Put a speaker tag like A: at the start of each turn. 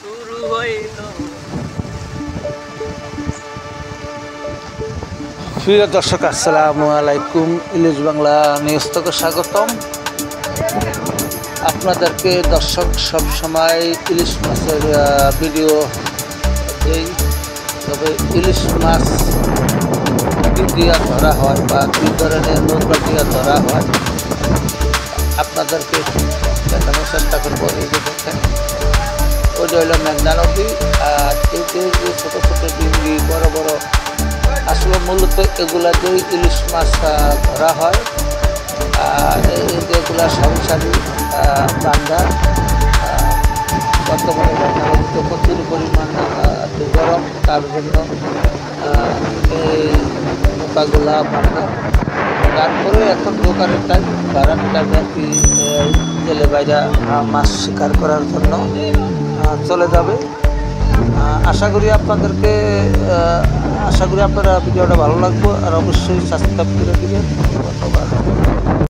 A: শুরু হইল।
B: প্রিয় দর্শক, আসসালামু আলাইকুম। ইলিশ বাংলা নিউজ থেকে স্বাগতম। আপনাদেরকে দর্শক সব সময় ইলিশ মাছের ভিডিও দেই, তবে ইলিশ মাছ কী দিয়া ধরা হয় বা কী ধরনের নৌকা দিয়া ধরা হয় আপনাদেরকে দেখানোর চেষ্টা করবো। এই যে দেখেন, ওইটা হইল মেঘনা নদী, আর এই যে ছোটো ছোটো ডিঙ্গি, বড় বড়, আসলে মূলত এগুলা দিয়ে ইলিশ মাছ ধরা হয়। আর এগুলা সংসারী বান্ধা। বর্তমানে মেঘনা নদীতে প্রচুর পরিমাণ গরম, তার জন্য এই নৌকাগুলা বান্ধা। তারপরে এখন দোকানের টাইম, বাড়ার টাইমে আর কি জেলে বাইরা মাছ শিকার করার জন্য চলে যাবে। আশা করি আপনারা ভিডিওটা ভালো লাগবে, আর অবশ্যই সাবস্ক্রাইব করে দিবেন। ধন্যবাদ।